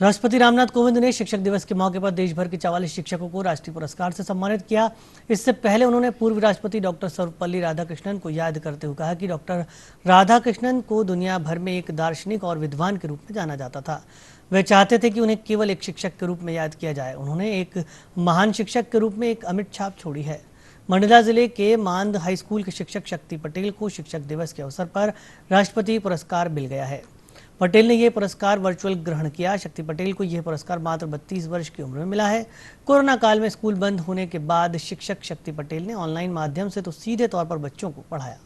राष्ट्रपति रामनाथ कोविंद ने शिक्षक दिवस के मौके पर देश भर के 44 शिक्षकों को राष्ट्रीय पुरस्कार से सम्मानित किया। इससे पहले उन्होंने पूर्व राष्ट्रपति डॉक्टर सर्वपल्ली राधाकृष्णन को याद करते हुए कहा कि डॉक्टर राधाकृष्णन को दुनिया भर में एक दार्शनिक और विद्वान के रूप में जाना जाता था। वे चाहते थे कि उन्हें केवल एक शिक्षक के रूप में याद किया जाए। उन्होंने एक महान शिक्षक के रूप में एक अमिट छाप छोड़ी है। मंडला जिले के मांद हाई स्कूल के शिक्षक शक्ति पटेल को शिक्षक दिवस के अवसर पर राष्ट्रपति पुरस्कार मिल गया है। पटेल ने यह पुरस्कार वर्चुअल ग्रहण किया। शक्ति पटेल को यह पुरस्कार मात्र 32 वर्ष की उम्र में मिला है। कोरोना काल में स्कूल बंद होने के बाद शिक्षक शक्ति पटेल ने ऑनलाइन माध्यम से तो सीधे तौर पर बच्चों को पढ़ाया।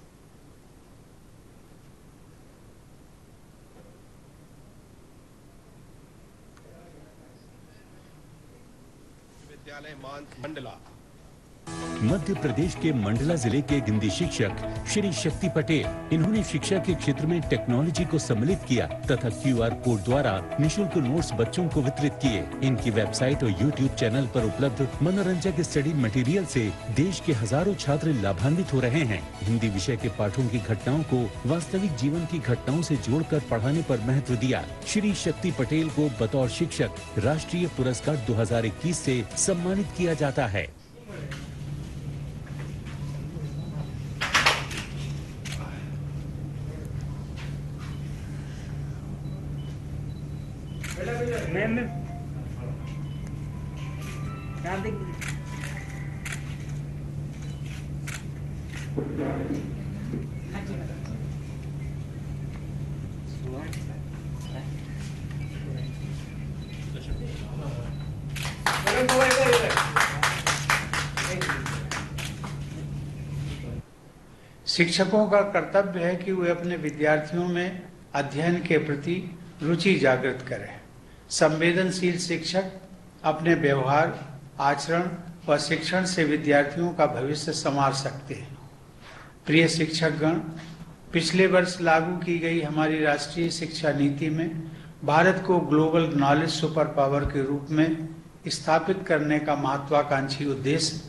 विद्यालय मंडला मध्य प्रदेश के मंडला जिले के हिंदी शिक्षक श्री शक्ति पटेल, इन्होंने शिक्षा के क्षेत्र में टेक्नोलॉजी को सम्मिलित किया तथा QR कोड द्वारा निःशुल्क नोट्स बच्चों को वितरित किए। इनकी वेबसाइट और YouTube चैनल पर उपलब्ध मनोरंजक स्टडी मटेरियल से देश के हजारों छात्र लाभान्वित हो रहे हैं। हिंदी विषय के पाठों की घटनाओं को वास्तविक जीवन की घटनाओं से जोड़कर पढ़ाने पर महत्व दिया। श्री शक्ति पटेल को बतौर शिक्षक राष्ट्रीय पुरस्कार 2021 से सम्मानित किया जाता है। मैम शिक्षकों का कर्तव्य है कि वे अपने विद्यार्थियों में अध्ययन के प्रति रुचि जागृत करें। संवेदनशील शिक्षक अपने व्यवहार, आचरण व शिक्षण से विद्यार्थियों का भविष्य संवार सकते हैं। प्रिय शिक्षकगण, पिछले वर्ष लागू की गई हमारी राष्ट्रीय शिक्षा नीति में भारत को ग्लोबल नॉलेज सुपर पावर के रूप में स्थापित करने का महत्वाकांक्षी उद्देश्य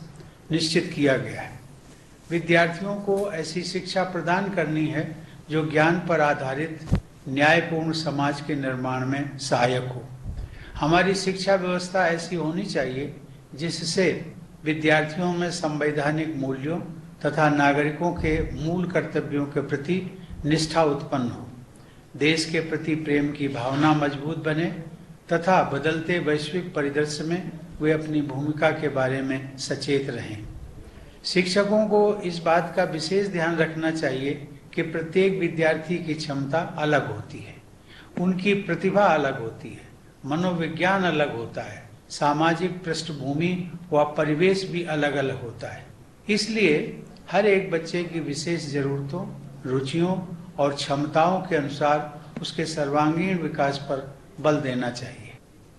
निश्चित किया गया है। विद्यार्थियों को ऐसी शिक्षा प्रदान करनी है जो ज्ञान पर आधारित न्यायपूर्ण समाज के निर्माण में सहायक हो। हमारी शिक्षा व्यवस्था ऐसी होनी चाहिए जिससे विद्यार्थियों में संवैधानिक मूल्यों तथा नागरिकों के मूल कर्तव्यों के प्रति निष्ठा उत्पन्न हो, देश के प्रति प्रेम की भावना मजबूत बने तथा बदलते वैश्विक परिदृश्य में वे अपनी भूमिका के बारे में सचेत रहें। शिक्षकों को इस बात का विशेष ध्यान रखना चाहिए कि प्रत्येक विद्यार्थी की क्षमता अलग होती है, उनकी प्रतिभा अलग होती है, मनोविज्ञान अलग होता है, सामाजिक पृष्ठभूमि व परिवेश भी अलग अलग होता है। इसलिए हर एक बच्चे की विशेष जरूरतों, रुचियों और क्षमताओं के अनुसार उसके सर्वांगीण विकास पर बल देना चाहिए।